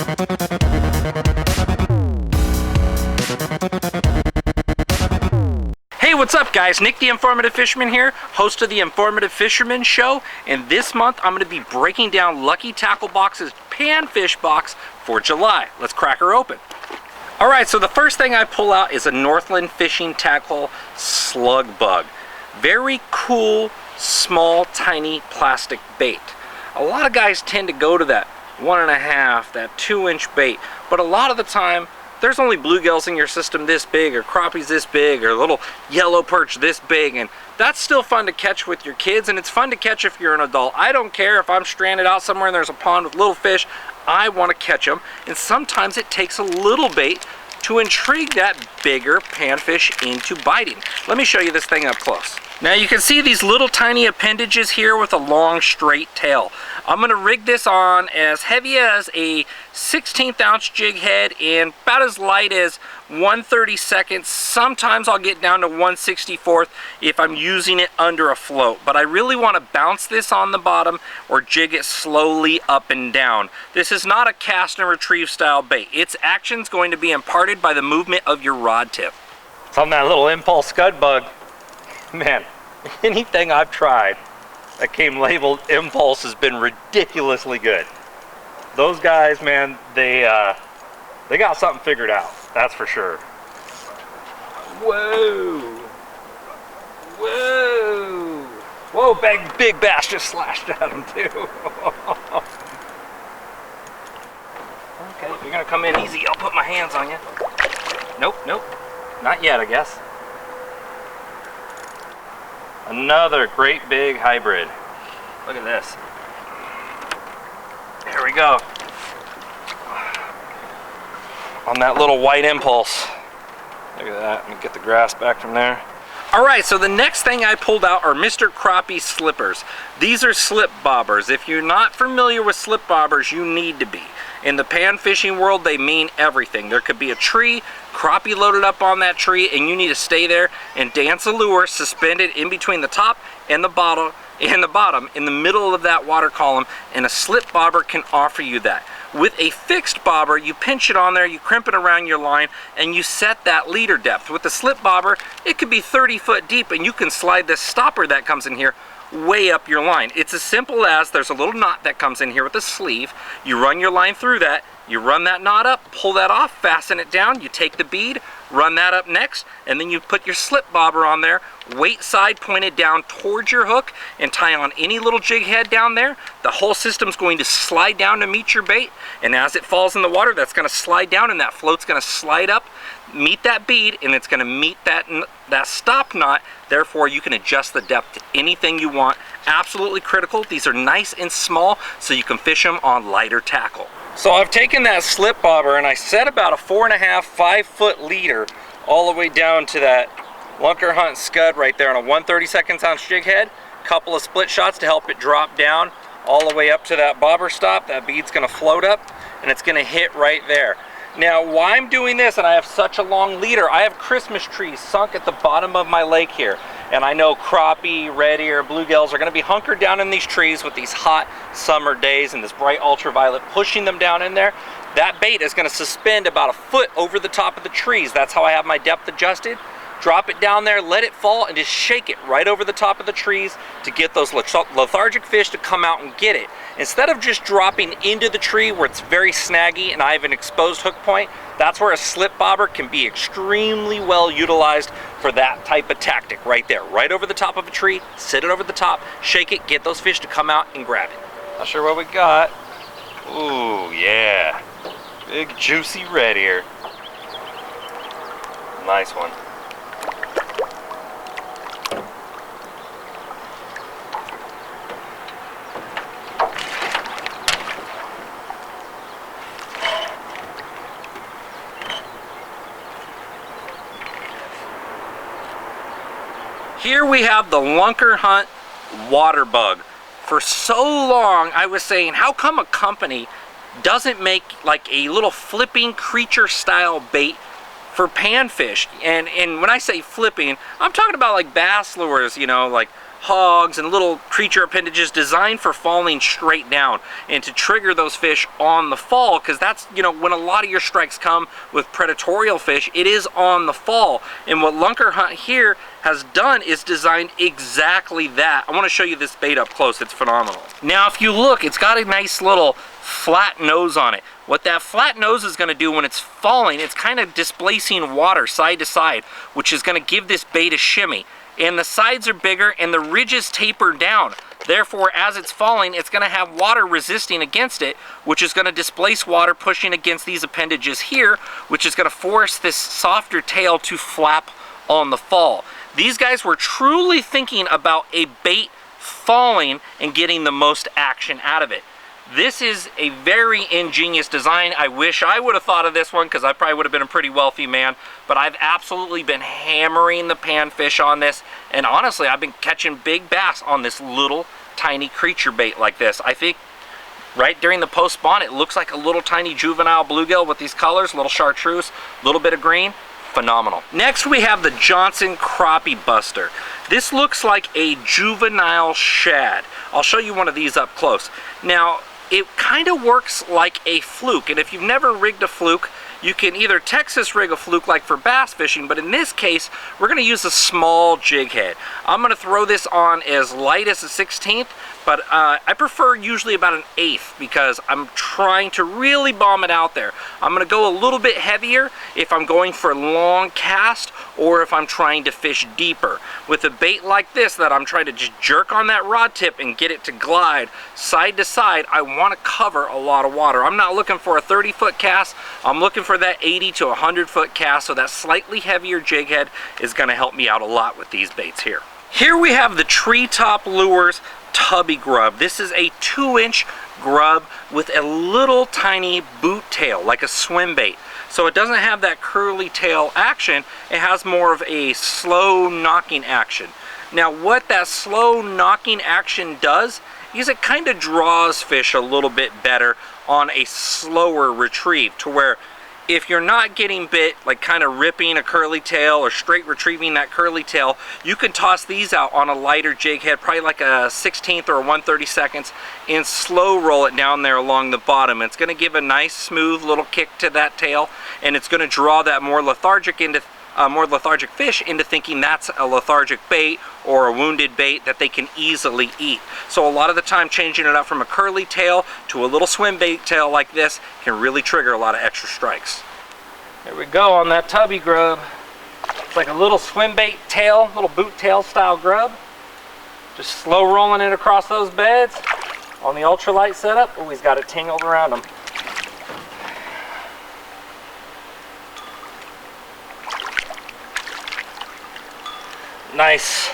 Hey, what's up guys? Nick the Informative Fisherman here, host of the Informative Fisherman Show, and this month I'm going to be breaking down Lucky Tackle Box's Panfish box for July. Let's crack her open. Alright, so the first thing I pull out is a Northland Fishing Tackle Slug Bug. Very cool, small, tiny plastic bait. A lot of guys tend to go to that 1.5, that 2-inch bait, but a lot of the time there's only bluegills in your system this big, or crappies this big, or little yellow perch this big, and that's still fun to catch with your kids, and it's fun to catch if you're an adult. I don't care if I'm stranded out somewhere and there's a pond with little fish, I want to catch them, and sometimes it takes a little bait to intrigue that bigger panfish into biting. Let me show you this thing up close. Now you can see these little tiny appendages here with a long straight tail. I'm going to rig this on as heavy as a 16th ounce jig head and about as light as 1/32. Sometimes I'll get down to 1/64 if I'm using it under a float, but I really want to bounce this on the bottom or jig it slowly up and down. This is not a cast and retrieve style bait. Its action's going to be imparted by the movement of your rod tip. It's on that little impulse scud bug. Man, anything I've tried that came labeled impulse has been ridiculously good. Those guys, man, they got something figured out, that's for sure. Whoa! Whoa! Whoa, big bass just slashed at him too. Okay, if you're gonna come in easy, I'll put my hands on you. Nope, not yet, I guess. Another great big hybrid. Look at this. There we go. On that little white impulse. Look at that. Let me get the grass back from there. Alright, so the next thing I pulled out are Mr. Crappie slippers. These are slip bobbers. If you're not familiar with slip bobbers, you need to be. In the pan fishing world, they mean everything. There could be a tree, crappie loaded up on that tree, and you need to stay there and dance a lure suspended in between the top and the bottom, in the middle of that water column, and a slip bobber can offer you that. With a fixed bobber, you pinch it on there, you crimp it around your line, and you set that leader depth. With the slip bobber, it could be 30 foot deep, and you can slide this stopper that comes in here way up your line. It's as simple as there's a little knot that comes in here with a sleeve. You run your line through that, you run that knot up, pull that off, fasten it down, you take the bead, run that up next, and then you put your slip bobber on there, weight side pointed down towards your hook, and tie on any little jig head down there. The whole system's going to slide down to meet your bait, and as it falls in the water, that's going to slide down, and that float's going to slide up, meet that bead, and it's going to meet that stop knot. Therefore, you can adjust the depth to anything you want. Absolutely critical. These are nice and small, so you can fish them on lighter tackle. So I've taken that slip bobber and I set about a 4.5, 5 foot leader all the way down to that Lunker Hunt scud right there on a 1/32 ounce jig head. Couple of split shots to help it drop down all the way up to that bobber stop. That bead's going to float up and it's going to hit right there. Now, why I'm doing this and I have such a long leader, I have Christmas trees sunk at the bottom of my lake here. And I know crappie, red ear, bluegills are going to be hunkered down in these trees with these hot summer days and this bright ultraviolet pushing them down in there. That bait is going to suspend about a foot over the top of the trees. That's how I have my depth adjusted. Drop it down there, let it fall, and just shake it right over the top of the trees to get those lethargic fish to come out and get it. Instead of just dropping into the tree where it's very snaggy and I have an exposed hook point, that's where a slip bobber can be extremely well utilized for that type of tactic right there. Right over the top of a tree, sit it over the top, shake it, get those fish to come out and grab it. Not sure what we got. Ooh, yeah. Big juicy red ear. Nice one. Here we have the Lunker Hunt water bug. For so long I was saying, how come a company doesn't make like a little flipping creature style bait for panfish? And when I say flipping, I'm talking about like bass lures, you know, like hogs and little creature appendages designed for falling straight down and to trigger those fish on the fall, because that's, you know, when a lot of your strikes come with predatorial fish, it is on the fall. And what Lunker Hunt here has done is designed exactly that. I want to show you this bait up close. It's phenomenal. Now if you look, it's got a nice little flat nose on it. What that flat nose is going to do when it's falling, it's kind of displacing water side to side, which is going to give this bait a shimmy. And the sides are bigger and the ridges taper down. Therefore, as it's falling, it's going to have water resisting against it, which is going to displace water pushing against these appendages here, which is going to force this softer tail to flap on the fall. These guys were truly thinking about a bait falling and getting the most action out of it. This is a very ingenious design. I wish I would have thought of this one, because I probably would have been a pretty wealthy man, but I've absolutely been hammering the panfish on this, and honestly, I've been catching big bass on this little tiny creature bait like this. I think right during the post-spawn, it looks like a little tiny juvenile bluegill with these colors, little chartreuse, a little bit of green. Phenomenal. Next we have the Johnson Crappie Buster. This looks like a juvenile shad. I'll show you one of these up close. Now, it kind of works like a fluke, and if you've never rigged a fluke, you can either Texas rig a fluke like for bass fishing, but in this case, we're going to use a small jig head. I'm going to throw this on as light as a 16th, but I prefer usually about an 1/8 because I'm trying to really bomb it out there. I'm going to go a little bit heavier if I'm going for a long cast or if I'm trying to fish deeper. With a bait like this that I'm trying to just jerk on that rod tip and get it to glide side to side, I want to cover a lot of water. I'm not looking for a 30-foot cast. I'm looking for that 80 to 100-foot cast, so that slightly heavier jig head is going to help me out a lot with these baits here. Here we have the Treetop Lures Tubby Grub. This is a 2-inch grub with a little tiny boot tail, like a swim bait. So it doesn't have that curly tail action, it has more of a slow knocking action. Now what that slow knocking action does is it kind of draws fish a little bit better on a slower retrieve, to where if you're not getting bit, like kind of ripping a curly tail or straight retrieving that curly tail, you can toss these out on a lighter jig head, probably like a 16th or a 1/32, and slow roll it down there along the bottom. It's going to give a nice smooth little kick to that tail, and it's going to draw that more lethargic fish into thinking that's a lethargic bait or a wounded bait that they can easily eat. So a lot of the time, changing it up from a curly tail to a little swim bait tail like this can really trigger a lot of extra strikes. There we go on that tubby grub. It's like a little swim bait tail, little boot tail style grub. Just slow rolling it across those beds on the ultralight setup. Oh, he's got it tangled around him. Nice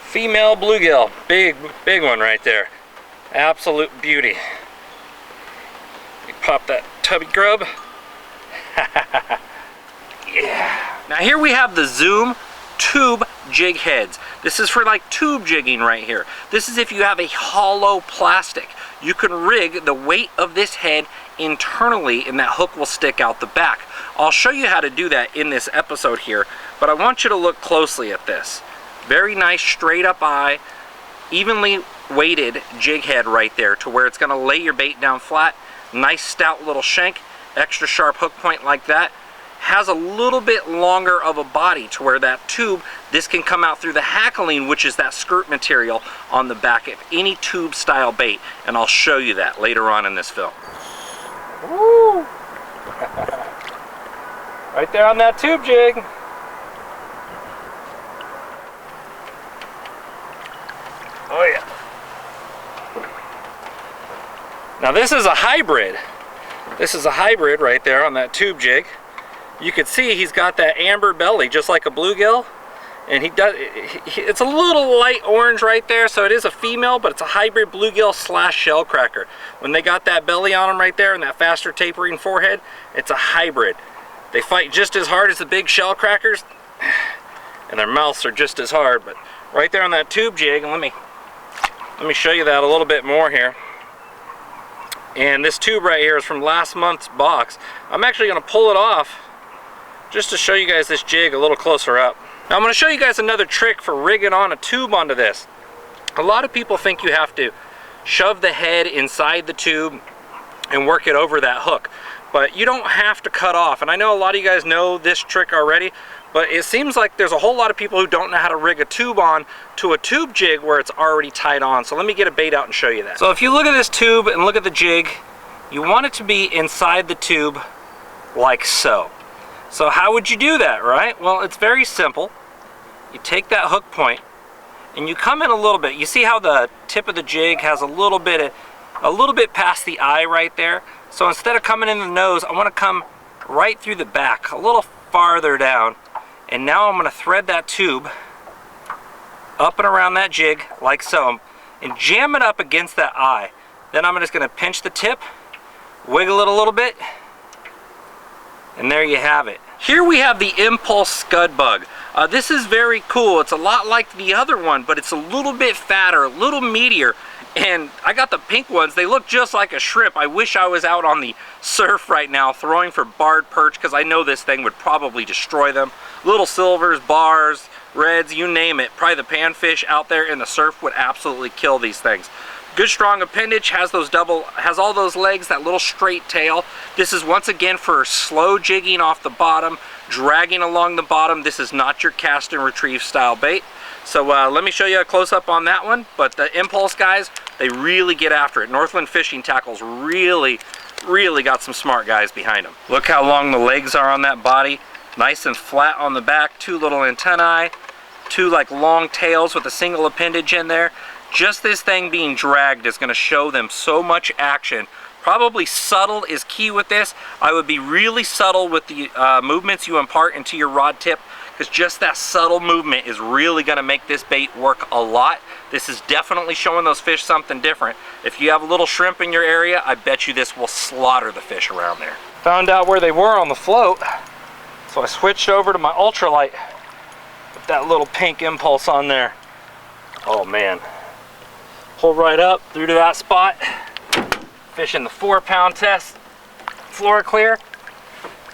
female bluegill, big one right there, absolute beauty. You pop that tubby grub. Yeah. Now here we have the Zoom tube jig heads. This is for like tube jigging right here. This is if you have a hollow plastic. You can rig the weight of this head internally and that hook will stick out the back. I'll show you how to do that in this episode here, but I want you to look closely at this. Very nice straight up eye, evenly weighted jig head right there, to where it's going to lay your bait down flat. Nice stout little shank, extra sharp hook point like that. Has a little bit longer of a body, to where that tube, this can come out through the hackling, which is that skirt material on the back of any tube style bait, and I'll show you that later on in this film. Woo! Right there on that tube jig. Oh yeah. Now this is a hybrid. This is a hybrid right there on that tube jig. You can see he's got that amber belly just like a bluegill, and it's a little light orange right there, so it is a female, but it's a hybrid bluegill / shellcracker. When they got that belly on them right there and that faster tapering forehead, it's a hybrid. They fight just as hard as the big shellcrackers, and their mouths are just as hard. But right there on that tube jig, and let me show you that a little bit more here. And this tube right here is from last month's box. I'm actually going to pull it off just to show you guys this jig a little closer up. Now I'm going to show you guys another trick for rigging on a tube onto this. A lot of people think you have to shove the head inside the tube and work it over that hook, but you don't have to cut off. And I know a lot of you guys know this trick already, but it seems like there's a whole lot of people who don't know how to rig a tube on to a tube jig where it's already tied on. So let me get a bait out and show you that. So if you look at this tube and look at the jig, you want it to be inside the tube like so. So how would you do that, right? Well, it's very simple. You take that hook point and you come in a little bit. You see how the tip of the jig has a little bit past the eye right there? So instead of coming in the nose, I want to come right through the back, a little farther down. And now I'm going to thread that tube up and around that jig like so and jam it up against that eye. Then I'm just going to pinch the tip, wiggle it a little bit, and there you have it. Here we have the Impulse Scud Bug. This is very cool. It's a lot like the other one, but it's a little bit fatter, a little meatier. And I got the pink ones. They look just like a shrimp. I wish I was out on the surf right now throwing for barred perch, because I know this thing would probably destroy them. Little silvers, bars, reds, you name it. Probably the panfish out there in the surf would absolutely kill these things. Good strong appendage, has all those legs, that little straight tail. This is once again for slow jigging off the bottom, dragging along the bottom. This is not your cast and retrieve style bait. So let me show you a close-up on that one. But the Impulse guys, they really get after it. Northland Fishing Tackles really got some smart guys behind them. Look how long the legs are on that body. Nice and flat on the back, two little antennae, two like long tails with a single appendage in there. Just this thing being dragged is going to show them so much action. Probably subtle is key with this. I would be really subtle with the movements you impart into your rod tip, because just that subtle movement is really going to make this bait work a lot. This is definitely showing those fish something different. If you have a little shrimp in your area, I bet you this will slaughter the fish around there. Found out where they were on the float, so I switched over to my ultralight with that little pink Impulse on there. Oh man. Pull right up through to that spot. Fishing the 4-pound test. Floor clear.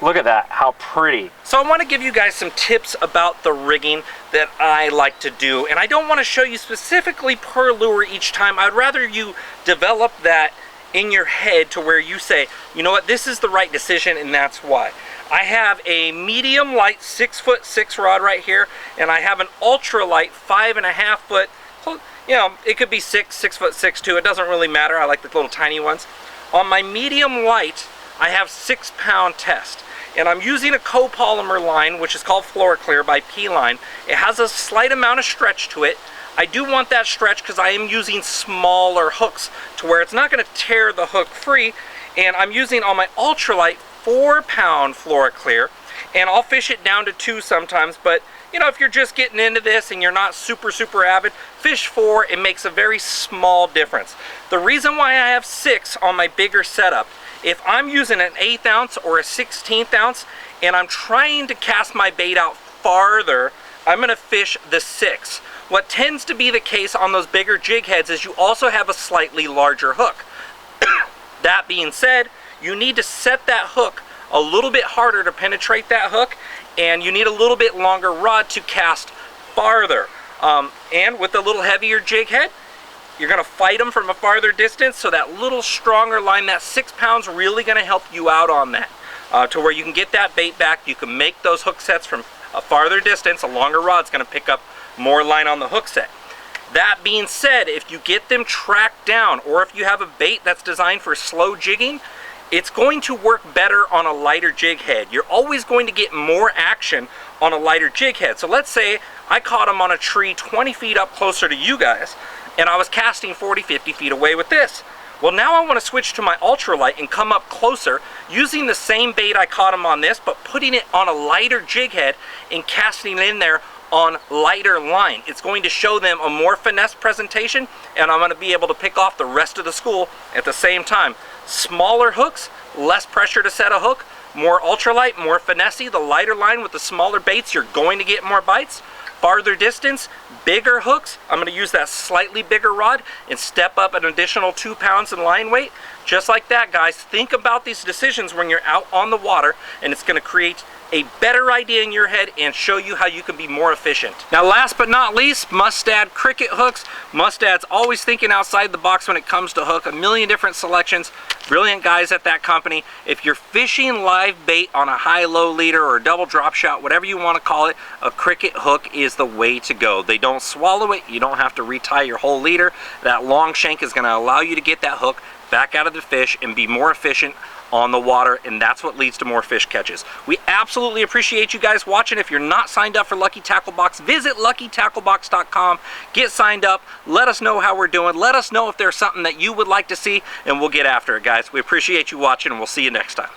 Look at that, how pretty. So I want to give you guys some tips about the rigging that I like to do. And I don't want to show you specifically per lure each time. I'd rather you develop that in your head to where you say, you know what, this is the right decision and that's why. I have a medium light 6'6" rod right here, and I have an ultra light 5.5 foot, you know, it could be 6'6" too, it doesn't really matter. I like the little tiny ones. On my medium light, I have 6-pound test. And I'm using a copolymer line, which is called Floor Clear by P-Line. It has a slight amount of stretch to it. I do want that stretch because I am using smaller hooks to where it's not going to tear the hook free. And I'm using on my ultralight 4-pound Floor Clear. And I'll fish it down to 2 sometimes, but you know, if you're just getting into this and you're not super avid, fish 4, it makes a very small difference. The reason why I have 6 on my bigger setup, if I'm using an 1/8 ounce or a 1/16 ounce and I'm trying to cast my bait out farther, I'm going to fish the 6. What tends to be the case on those bigger jig heads is you also have a slightly larger hook. That being said, you need to set that hook a little bit harder to penetrate that hook, and you need a little bit longer rod to cast farther. And with a little heavier jig head, you're going to fight them from a farther distance, so that little stronger line, that 6 pounds, really going to help you out on that. To where you can get that bait back, you can make those hook sets from a farther distance. A longer rod's going to pick up more line on the hook set. That being said, if you get them tracked down, or if you have a bait that's designed for slow jigging, it's going to work better on a lighter jig head. You're always going to get more action on a lighter jig head. So let's say I caught them on a tree 20 feet up closer to you guys, and I was casting 40, 50 feet away with this. Well, now I want to switch to my ultralight and come up closer using the same bait I caught them on this, but putting it on a lighter jig head and casting it in there on lighter line. It's going to show them a more finesse presentation, and I'm going to be able to pick off the rest of the school at the same time. Smaller hooks, less pressure to set a hook, more ultralight, more finessey. The lighter line with the smaller baits, you're going to get more bites. Farther distance, bigger hooks. I'm going to use that slightly bigger rod and step up an additional 2 pounds in line weight. Just like that, guys. Think about these decisions when you're out on the water, and it's going to create a better idea in your head and show you how you can be more efficient. Now, last but not least, Mustad cricket hooks. Mustad's always thinking outside the box when it comes to hook. A million different selections. Brilliant guys at that company. If you're fishing live bait on a high-low leader or a double drop shot, whatever you want to call it, a cricket hook is the way to go. They don't swallow it. You don't have to retie your whole leader. That long shank is going to allow you to get that hook back out of the fish and be more efficient on the water, and that's what leads to more fish catches. We absolutely appreciate you guys watching. If you're not signed up for Lucky Tackle Box, visit luckytacklebox.com, get signed up, let us know how we're doing, let us know if there's something that you would like to see, and we'll get after it, guys. We appreciate you watching, and we'll see you next time.